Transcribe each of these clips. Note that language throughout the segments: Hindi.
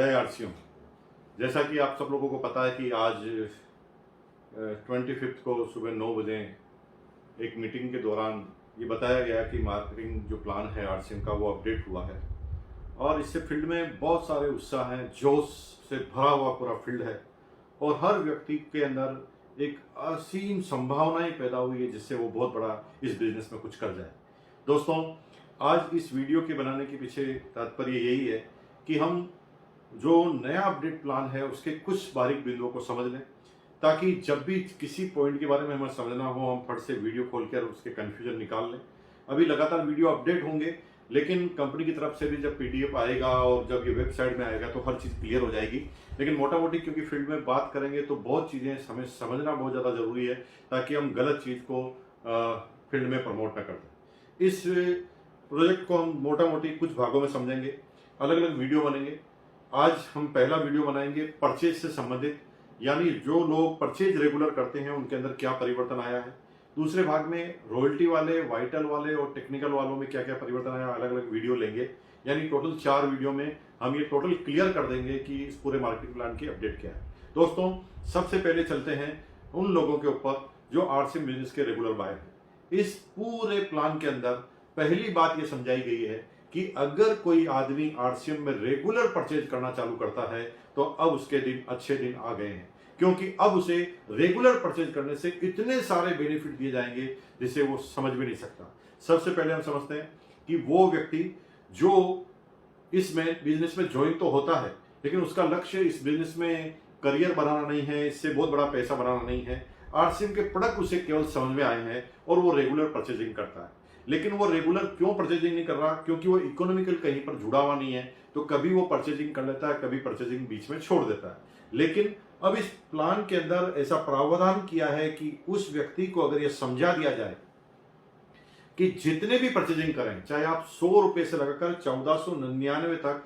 जय आरसीएम। जैसा कि आप सब लोगों को पता है कि आज 25 को सुबह 9 बजे एक मीटिंग के दौरान ये बताया गया कि मार्केटिंग जो प्लान है आरसीएम का वो अपडेट हुआ है और इससे फील्ड में बहुत सारे उत्साह हैं, जोश से भरा हुआ पूरा फील्ड है और हर व्यक्ति के अंदर एक असीम संभावनाएं पैदा हुई है जिससे वो बहुत बड़ा इस बिजनेस में कुछ कर जाए। दोस्तों, आज इस वीडियो के बनाने के पीछे तात्पर्य यही है कि हम जो नया अपडेट प्लान है उसके कुछ बारीक बिंदुओं को समझ लें, ताकि जब भी किसी पॉइंट के बारे में हमें समझना हो हम फट से वीडियो खोलकर उसके कंफ्यूजन निकाल लें। अभी लगातार वीडियो अपडेट होंगे, लेकिन कंपनी की तरफ से भी जब पीडीएफ आएगा और जब ये वेबसाइट में आएगा तो हर चीज़ क्लियर हो जाएगी। लेकिन मोटा मोटी क्योंकि फील्ड में बात करेंगे तो बहुत चीज़ें हमें समझना बहुत ज़्यादा ज़रूरी है, ताकि हम गलत चीज़ को फील्ड में प्रमोट न कर दें। इस प्रोजेक्ट को हम मोटा मोटी कुछ भागों में समझेंगे, अलग अलग वीडियो बनेंगे। आज हम पहला वीडियो बनाएंगे परचेज से संबंधित, यानी जो लोग परचेज रेगुलर करते हैं उनके अंदर क्या परिवर्तन आया है। दूसरे भाग में रॉयल्टी वाले, वाइटल वाले और टेक्निकल वालों में क्या क्या परिवर्तन आया, अलग अलग वीडियो लेंगे। यानी टोटल 4 वीडियो में हम ये टोटल क्लियर कर देंगे कि इस पूरे मार्केटिंग प्लान की अपडेट क्या है। दोस्तों, सबसे पहले चलते हैं उन लोगों के ऊपर जो आरसीएम बिजनेस के रेगुलर बायर हैं। इस पूरे प्लान के अंदर पहली बात ये समझाई गई है कि अगर कोई आदमी आरसीएम में रेगुलर परचेज करना चालू करता है तो अब उसके दिन अच्छे दिन आ गए हैं, क्योंकि अब उसे रेगुलर परचेज करने से इतने सारे बेनिफिट दिए जाएंगे जिसे वो समझ भी नहीं सकता। सबसे पहले हम समझते हैं कि वो व्यक्ति जो इसमें बिजनेस में ज्वाइन तो होता है, लेकिन उसका लक्ष्य इस बिजनेस में करियर बनाना नहीं है, इससे बहुत बड़ा पैसा बनाना नहीं है। आरसीएम के प्रोडक्ट उसे केवल समझ में आए हैं और वो रेगुलर परचेजिंग करता है। लेकिन वो रेगुलर क्यों परचेजिंग नहीं कर रहा? क्योंकि वो इकोनॉमिकल कहीं पर जुड़ा हुआ नहीं है, तो कभी वो परचेजिंग कर लेता है, कभी परचेजिंग बीच में छोड़ देता है। लेकिन अब इस प्लान के अंदर ऐसा प्रावधान किया है कि उस व्यक्ति को अगर यह समझा दिया जाए कि जितने भी परचेजिंग करें, चाहे आप 100 रुपए से लगाकर 1499 तक,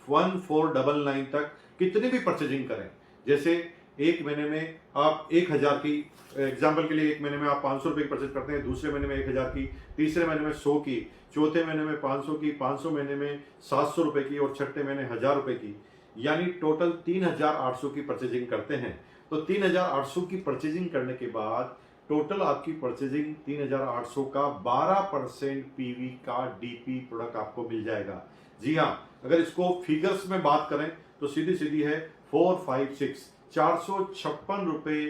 1499 तक कितने भी परचेजिंग करें, जैसे एक महीने में आप 1000 की, एग्जाम्पल के लिए एक महीने में आप 500 रुपए की परचेज करते हैं, दूसरे महीने में 1000 की, तीसरे महीने में 100 की, चौथे महीने में 500 की, 500 महीने में 700 रुपए की और छठे महीने 1000 रुपए की, यानी टोटल 3800 की परचेजिंग करते हैं। तो 3800 की परचेजिंग करने के बाद टोटल आपकी परचेजिंग 3800 का 12% पीवी का डीपी प्रोडक्ट आपको मिल जाएगा। जी हाँ, अगर इसको फिगर्स में बात करें तो सीधी सीधी है 456 456 रुपए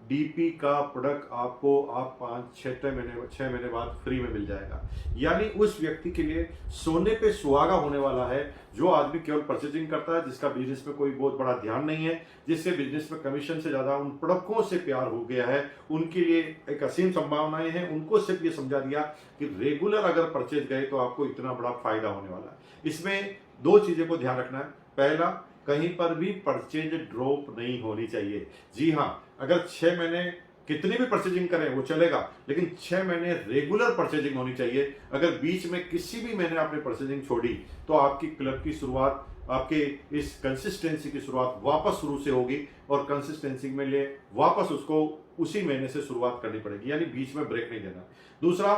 डीपी का प्रोडक्ट आपको आप 6 महीने बाद फ्री में मिल जाएगा। यानी उस व्यक्ति के लिए सोने पे सुहागा होने वाला है जो आदमी केवल परचेजिंग करता है, जिसका बिजनेस में कोई बहुत बड़ा ध्यान नहीं है, जिससे बिजनेस में कमीशन से ज्यादा उन प्रोडक्टों से प्यार हो गया है। उनके लिए एक असीम संभावनाएं हैं। उनको सिर्फ ये समझा दिया कि रेगुलर अगर परचेज गए तो आपको इतना बड़ा फायदा होने वाला है। इसमें 2 चीजें को ध्यान रखना है। पहला, कहीं पर भी परचेज ड्रॉप नहीं होनी चाहिए। जी हाँ, अगर 6 महीने कितनी भी परचेजिंग करें वो चलेगा, लेकिन 6 महीने रेगुलर परचेजिंग होनी चाहिए। अगर बीच में किसी भी महीने आपने परचेजिंग छोड़ी तो आपकी क्लब की शुरुआत, आपके इस कंसिस्टेंसी की शुरुआत वापस शुरू से होगी और कंसिस्टेंसी में लिए वापस उसको उसी महीने से शुरुआत करनी पड़ेगी, यानी बीच में ब्रेक नहीं देना। दूसरा,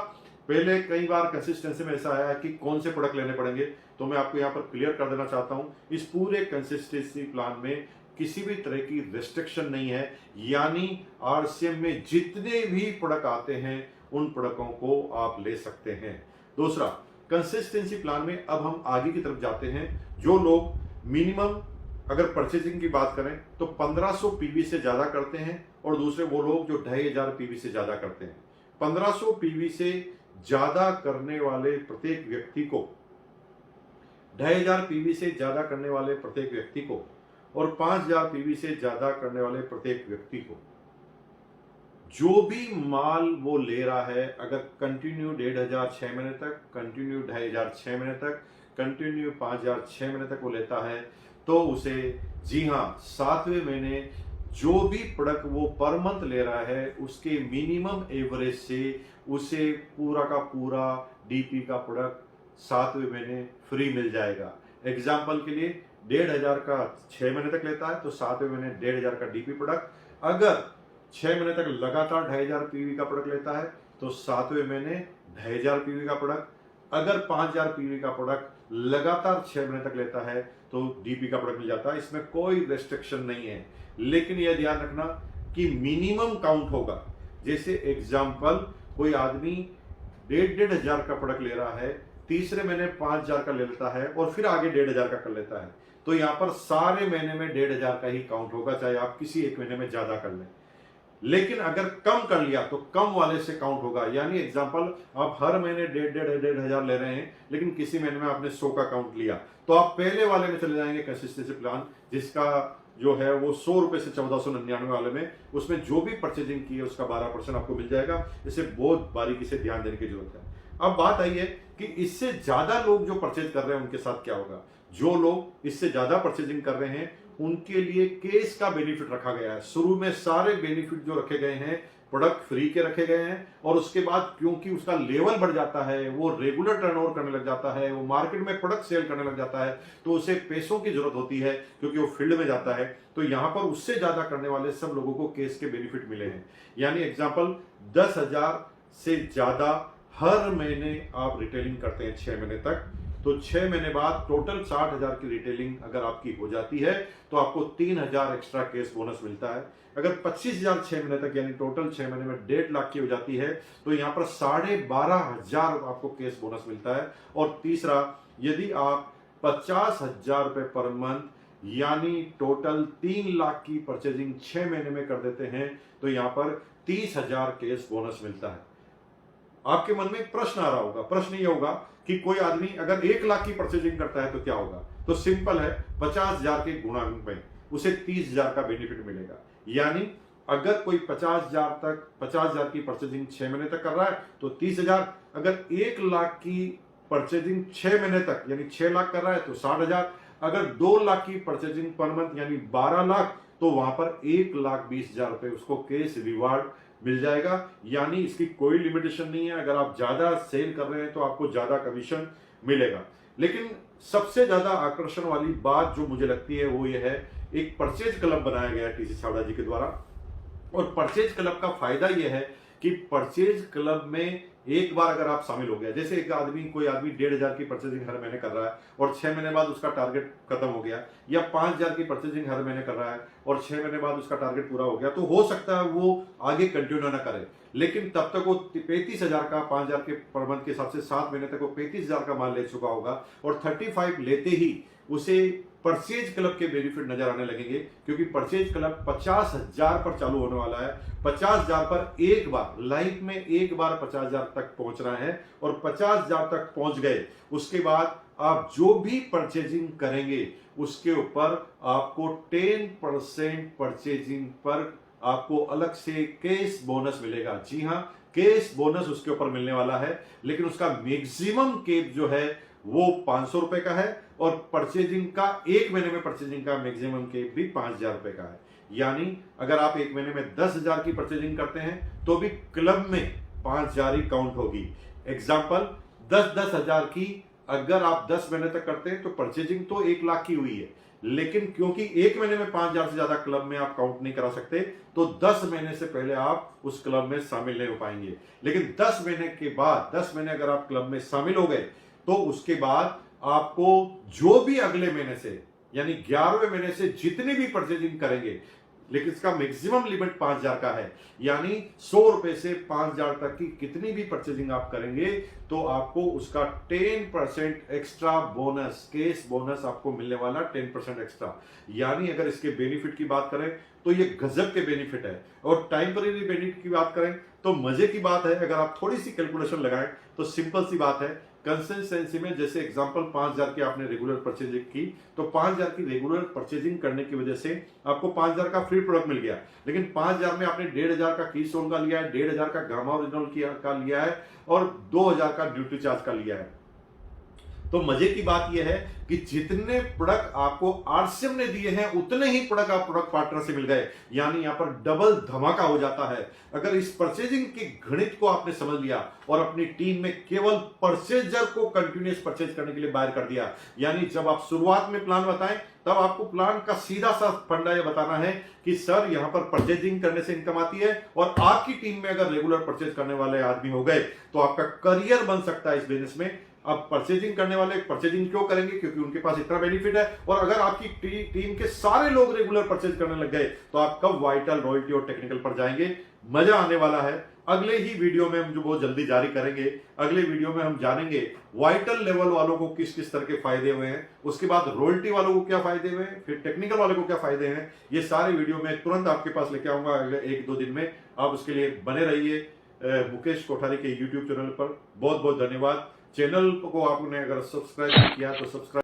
पहले कई बार कंसिस्टेंसी में ऐसा आया कि कौन से प्रोडक्ट लेने पड़ेंगे, तो मैं आपको यहाँ पर क्लियर कर देना चाहता हूँ, इस पूरे कंसिस्टेंसी प्लान में किसी भी तरह की रेस्ट्रिक्शन नहीं है। यानी आरसीएम में जितने भी प्रोडक्ट आते हैं उन प्रोडक्टों को आप ले सकते हैं। दूसरा, कंसिस्टेंसी प्लान में अब हम आगे की तरफ जाते हैं। जो लोग मिनिमम अगर परचेजिंग की बात करें तो 1500 पीवी से ज्यादा करते हैं, और दूसरे वो लोग जो 2500 पीवी से ज्यादा करते हैं। 1500 पीवी से ज्यादा करने वाले प्रत्येक व्यक्ति को, 2500 पीवी से ज्यादा करने वाले प्रत्येक व्यक्ति को और 5000 पीवी से ज्यादा करने वाले प्रत्येक व्यक्ति को जो भी माल वो ले रहा है, अगर कंटिन्यू 1500 6 महीने तक, कंटिन्यू 2500 6 महीने तक, कंटिन्यू 5000 6 महीने तक वो लेता है, तो उसे, जी हाँ, 7वें महीने जो भी प्रोडक्ट वो पर मंथ ले रहा है उसके मिनिमम एवरेज से उसे पूरा का पूरा डीपी का प्रोडक्ट 7वें महीने फ्री मिल जाएगा। एग्जाम्पल के लिए 1500 का 6 महीने तक लेता है तो 7वें महीने 1500 का डीपी प्रोडक्ट, अगर 6 महीने तक लगातार 2500 पीवी का प्रोडक्ट लेता है तो 7वें महीने 2500 पीवी का प्रोडक्ट, अगर 5000 पीवी का प्रोडक्ट लगातार 6 महीने तक लेता है तो डीपी का प्रोडक्ट मिल जाता है। इसमें कोई रेस्ट्रिक्शन नहीं है, लेकिन यह ध्यान रखना कि मिनिमम काउंट होगा। जैसे एग्जाम्पल, कोई आदमी 1,500 का प्रोडक्ट ले रहा है, तीसरे महीने 5000 का ले लेता है और फिर आगे 1,500 का कर लेता है, तो यहां पर सारे महीने में 1,500 का ही काउंट होगा, चाहे आप किसी एक महीने में ज्यादा कर लें। लेकिन अगर कम कर लिया तो कम वाले से काउंट होगा। यानी एग्जांपल, आप हर महीने 1,500 ले रहे हैं, लेकिन किसी महीने में आपने 100 का काउंट लिया, तो आप पहले वाले में चले जाएंगे कंसिस्टेंसी प्लान, जिसका जो है वो 100 रुपए से 1499 वाले में, उसमें जो भी परचेजिंग की है उसका 12% आपको मिल जाएगा। इसे बहुत बारीकी से ध्यान देने की जरूरत है। अब बात आई है कि इससे ज्यादा लोग जो परचेज कर रहे हैं उनके साथ क्या होगा। जो लोग इससे ज्यादा परचेजिंग कर रहे हैं उनके लिए केस का बेनिफिट रखा गया है। शुरू में सारे बेनिफिट जो रखे गए हैं प्रोडक्ट फ्री के रखे गए हैं, और उसके बाद क्योंकि उसका लेवल बढ़ जाता है, वो रेगुलर टर्नओवर करने लग जाता है, वो मार्केट में प्रोडक्ट सेल करने लग जाता है, तो उसे पैसों की जरूरत होती है क्योंकि वो फील्ड में जाता है। तो यहां पर उससे ज्यादा करने वाले सब लोगों को केस के बेनिफिट मिले हैं। यानी एग्जाम्पल, 10,000 से ज्यादा हर महीने आप रिटेलिंग करते हैं 6 महीने तक, तो 6 महीने बाद टोटल 60,000 की रिटेलिंग अगर आपकी हो जाती है तो आपको 3,000 एक्स्ट्रा केस बोनस मिलता है। अगर 25,000 6 महीने तक, यानी टोटल 6 महीने में 1.5 लाख की हो जाती है, तो यहां पर 12,500 आपको केस बोनस मिलता है। और तीसरा, यदि आप 50,000 रुपए पर मंथ, यानी टोटल 3 लाख की परचेजिंग 6 महीने में कर देते हैं, तो यहां पर 30,000 केस बोनस मिलता है। आपके मन में एक प्रश्न आ रहा होगा, प्रश्न ये होगा कि कोई आदमी अगर 1 लाख की परचेजिंग करता है तो क्या होगा। तो सिंपल है, 50,000 के गुणांक में उसे 30,000 का बेनिफिट मिलेगा। यानी अगर कोई 50,000 की परचेजिंग 6 महीने तक कर रहा है तो 30,000, अगर 1 लाख की परचेजिंग 6 महीने तक यानी 6 लाख कर रहा है तो 60,000, अगर 2 लाख की परचेजिंग पर मंथ यानी 12 लाख, तो वहां पर 1,20,000 रुपए उसको केस रिवार्ड मिल जाएगा। यानी इसकी कोई लिमिटेशन नहीं है, अगर आप ज्यादा सेल कर रहे हैं तो आपको ज्यादा कमीशन मिलेगा। लेकिन सबसे ज्यादा आकर्षण वाली बात जो मुझे लगती है वो ये है, एक परचेज क्लब बनाया गया है टीसी छाबड़ा जी के द्वारा, और परचेज क्लब का फायदा यह है कि परचेज क्लब में एक बार अगर आप शामिल हो गया, जैसे कोई आदमी 1,500 की परचेजिंग हर महीने कर रहा है और 6 महीने बाद उसका टारगेट खत्म हो गया, या 5,000 की परचेजिंग हर महीने कर रहा है और 6 महीने बाद उसका टारगेट पूरा हो गया, तो हो सकता है वो आगे कंटिन्यू ना करे, लेकिन तब तक वो 35,000 का 5,000 के पर मंथ के हिसाब से 7 महीने तक वो 35,000 का माल ले चुका होगा, और 35 लेते ही उसे परचेज क्लब के बेनिफिट नजर आने लगेंगे, क्योंकि परचेज क्लब 50,000 पर चालू होने वाला है। 50,000 पर एक बार लाइफ में एक बार 50,000 तक पहुंचना है, और 50,000 तक पहुंच गए उसके बाद आप जो भी परचेजिंग करेंगे उसके ऊपर आपको 10% परचेजिंग पर आपको अलग से केस बोनस मिलेगा। जी हां, केस बोनस उसके ऊपर मिलने वाला है, लेकिन उसका मैक्सिमम केप जो है वो 500 रुपए का है, और परचेजिंग का एक महीने में परचेजिंग का मैक्सिमम केप भी 5,000 रुपए का है। यानी अगर आप एक महीने में 10,000 की परचेजिंग करते हैं तो भी क्लब में 5,000 ही काउंट होगी। एग्जाम्पल, 10,000 की अगर आप 10 महीने तक करते हैं तो परचेजिंग तो 1 लाख की हुई है, लेकिन क्योंकि एक महीने में 5,000 से ज्यादा क्लब में आप काउंट नहीं करा सकते, तो 10 महीने से पहले आप उस क्लब में शामिल नहीं हो पाएंगे। लेकिन 10 महीने के बाद, 10 महीने अगर आप क्लब में शामिल हो गए तो उसके बाद आपको जो भी अगले महीने से यानी 11वें महीने से जितनी भी परचेजिंग करेंगे, लेकिन इसका मैक्सिमम लिमिट 5,000 का है, यानी 100 रुपए से 5,000 तक की कितनी भी परचेजिंग आप करेंगे तो आपको उसका 10% एक्स्ट्रा बोनस, केस बोनस आपको मिलने वाला 10% एक्स्ट्रा। यानी अगर इसके बेनिफिट की बात करें तो ये गजब के बेनिफिट है। और टाइमपरेरी बेनिफिट की बात करें तो मजे की बात है, अगर आप थोड़ी सी कैलकुलेशन लगाएं तो सिंपल सी बात है, कंसिस्टेंसी में जैसे एग्जांपल 5,000 की आपने रेगुलर परचेजिंग की, तो 5,000 की रेगुलर परचेजिंग करने की वजह से आपको 5,000 का फ्री प्रोडक्ट मिल गया, लेकिन 5,000 में आपने 1,500 का कीस्टोन का लिया है, 1,500 का गामा ओरिजिनल का लिया है, और 2,000 का ड्यूटी चार्ज का लिया है। तो मजे की बात यह है कि जितने प्रोडक्ट आपको आरसीएम ने दिए हैं उतने ही प्रोडक्ट आप प्रोडक्ट पार्टनर से मिल गए, यानी यहां पर डबल धमाका हो जाता है। अगर इस परचेजिंग के गणित को आपने समझ लिया और अपनी टीम में केवल परचेजर को कंटिन्यूअस परचेज करने के लिए बाहर कर दिया, यानी जब आप शुरुआत में प्लान बताएं तब आपको प्लान का सीधा सा फंडा यह बताना है कि सर यहां पर परचेजिंग करने से इनकम आती है, और आपकी टीम में अगर रेगुलर परचेज करने वाले आदमी हो गए तो आपका करियर बन सकता है इस बिजनेस में। अब परचेजिंग करने वाले परचेजिंग क्यों करेंगे? क्योंकि उनके पास इतना बेनिफिट है। और अगर आपकी टीम के सारे लोग रेगुलर परचेज करने लग गए तो आप कब वाइटल, रॉयल्टी और टेक्निकल पर जाएंगे? मजा आने वाला है। अगले ही वीडियो में हम जो बहुत जल्दी जारी करेंगे, अगले वीडियो में हम जानेंगे वाइटल लेवल वालों को किस किस तरह के फायदे हुए हैं, उसके बाद रॉयल्टी वालों को क्या फायदे हुए हैं, फिर टेक्निकल वालों को क्या फायदे हैं। ये सारे वीडियो में तुरंत आपके पास लेके आऊंगा अगले 1-2 दिन में। आप उसके लिए बने रहिए मुकेश कोठारी के यूट्यूब चैनल पर। बहुत बहुत धन्यवाद। चैनल को आपने अगर सब्सक्राइब नहीं किया तो सब्सक्राइब